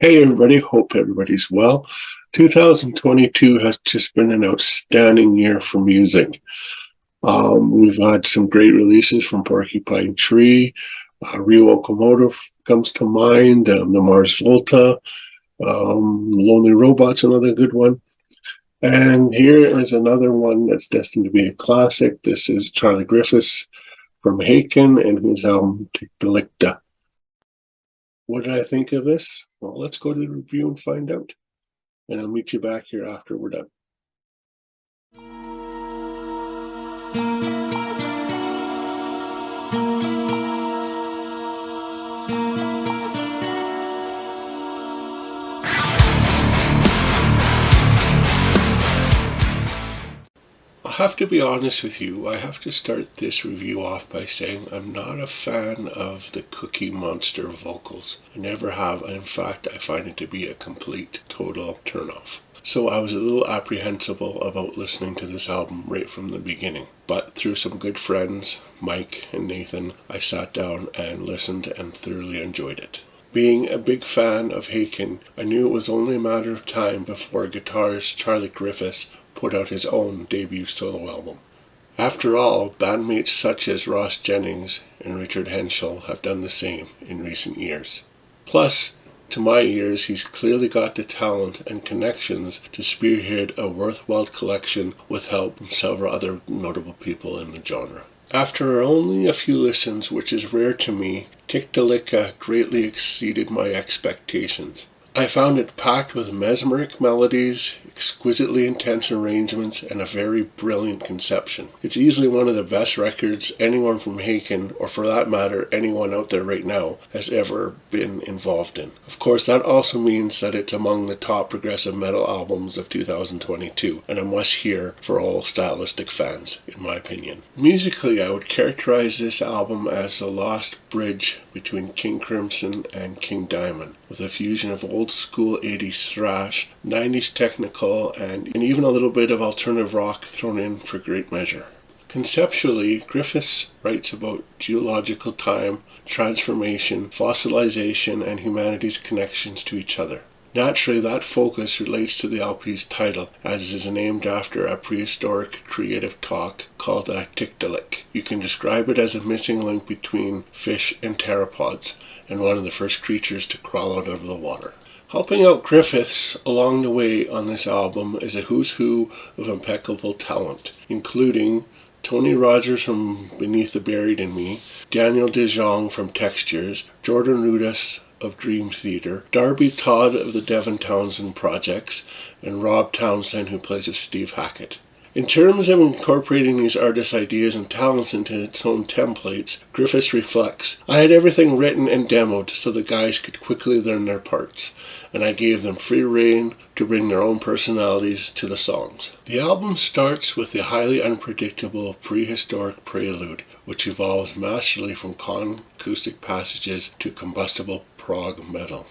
Hey everybody, hope everybody's well. 2022 has just been an outstanding year for music. We've had some great releases from Porcupine Tree, Rio Locomotive comes to mind, the Mars Volta, Lonely Robot's another good one. And here is another one that's destined to be a classic. This is Charlie Griffiths from Haken and his album Tiktaalika. What did I think of this? Well, let's go to the review and find out. And I'll meet you back here after we're done. I have to be honest with you, I have to start this review off by saying I'm not a fan of the Cookie Monster vocals. I never have, and in fact I find it to be a complete, total turnoff. So I was a little apprehensible about listening to this album right from the beginning. But through some good friends, Mike and Nathan, I sat down and listened and thoroughly enjoyed it. Being a big fan of Haken, I knew it was only a matter of time before guitarist Charlie Griffiths put out his own debut solo album. After all, bandmates such as Ross Jennings and Richard Henschel have done the same in recent years. Plus, to my ears, he's clearly got the talent and connections to spearhead a worthwhile collection with help from several other notable people in the genre. After only a few listens, which is rare to me, Tiktaalika greatly exceeded my expectations. I found it packed with mesmeric melodies, exquisitely intense arrangements, and a very brilliant conception. It's easily one of the best records anyone from Haken, or for that matter anyone out there right now, has ever been involved in. Of course, that also means that it's among the top progressive metal albums of 2022, and a must-hear for all stylistic fans, in my opinion. Musically, I would characterize this album as the lost bridge between King Crimson and King Diamond, with a fusion of old school 80s thrash, 90s technical, and even a little bit of alternative rock thrown in for great measure. Conceptually, Griffiths writes about geological time, transformation, fossilization, and humanity's connections to each other. Naturally, that focus relates to the LP's title, as it is named after a prehistoric creative talk called a Tiktaalika. You can describe it as a missing link between fish and pteropods, and one of the first creatures to crawl out of the water. Helping out Griffiths along the way on this album is a who's who of impeccable talent, including Tony Rogers from Beneath the Buried in Me, Daniel De Jong from Textures, Jordan Rudess of Dream Theater, Darby Todd of the Devin Townsend Projects, and Rob Townsend, who plays with Steve Hackett. In terms of incorporating these artists' ideas and talents into its own templates, Griffiths reflects, I had everything written and demoed so the guys could quickly learn their parts, and I gave them free rein to bring their own personalities to the songs. The album starts with the highly unpredictable prehistoric prelude, which evolves masterfully from acoustic passages to combustible prog metal.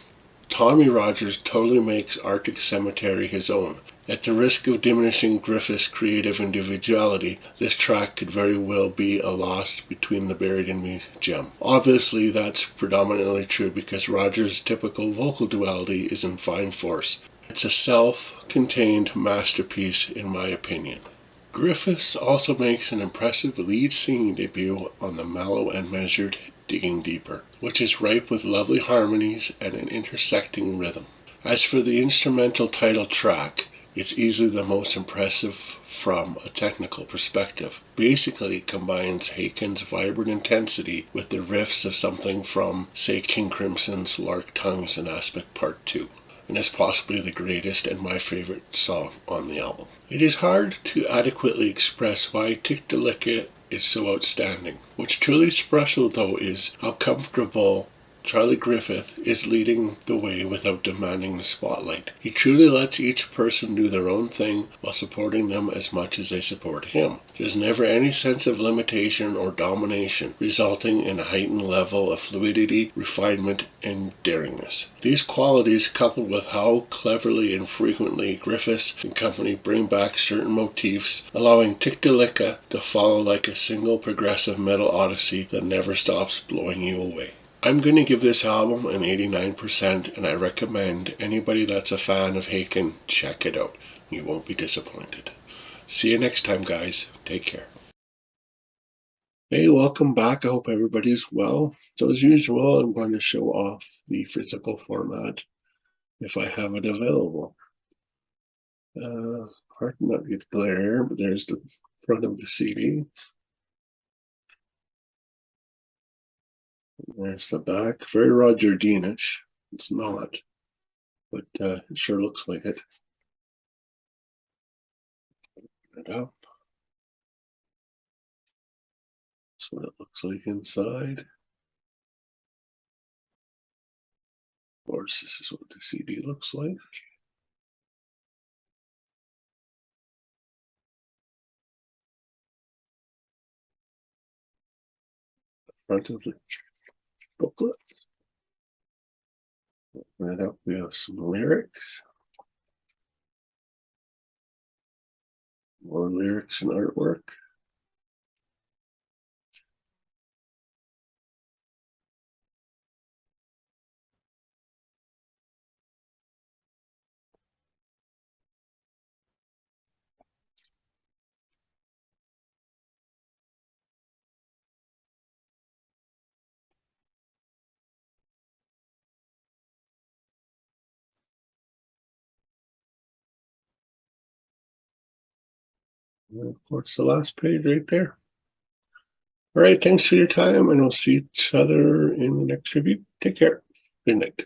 Tommy Rogers totally makes Arctic Cemetery his own. At the risk of diminishing Griffiths' creative individuality, this track could very well be a lost Between the Buried and Me gem. Obviously, that's predominantly true because Rogers' typical vocal duality is in fine force. It's a self-contained masterpiece in my opinion. Griffiths also makes an impressive lead singing debut on the mellow and measured Digging Deeper, which is ripe with lovely harmonies and an intersecting rhythm. As for the instrumental title track, it's easily the most impressive from a technical perspective. Basically, it combines Haken's vibrant intensity with the riffs of something from, say, King Crimson's Lark Tongues in Aspect Part 2. And is possibly the greatest and my favorite song on the album. It is hard to adequately express why Tiktaalika is so outstanding. What's truly special though is how comfortable Charlie Griffith is leading the way without demanding the spotlight. He truly lets each person do their own thing while supporting them as much as they support him. There's never any sense of limitation or domination, resulting in a heightened level of fluidity, refinement, and daringness. These qualities, coupled with how cleverly and frequently Griffiths and company bring back certain motifs, allowing Tiktaalika to follow like a single progressive metal odyssey that never stops blowing you away. I'm going to give this album an 89%, and I recommend anybody that's a fan of Haken, check it out. You won't be disappointed. See you next time, guys. Take care. Hey, welcome back. I hope everybody's well. So as usual, I'm going to show off the physical format if I have it available. Hard to not get glare, but there's the front of the CD. There's the back. Very Roger Deanish. It's not, but it sure looks like it. Put it up. That's what it looks like inside. Of course, this is what the CD looks like. The front of the booklet. Right up, we have some lyrics. More lyrics and artwork. And of course, the last page right there. All right, thanks for your time, and we'll see each other in the next review. Take care. Good night.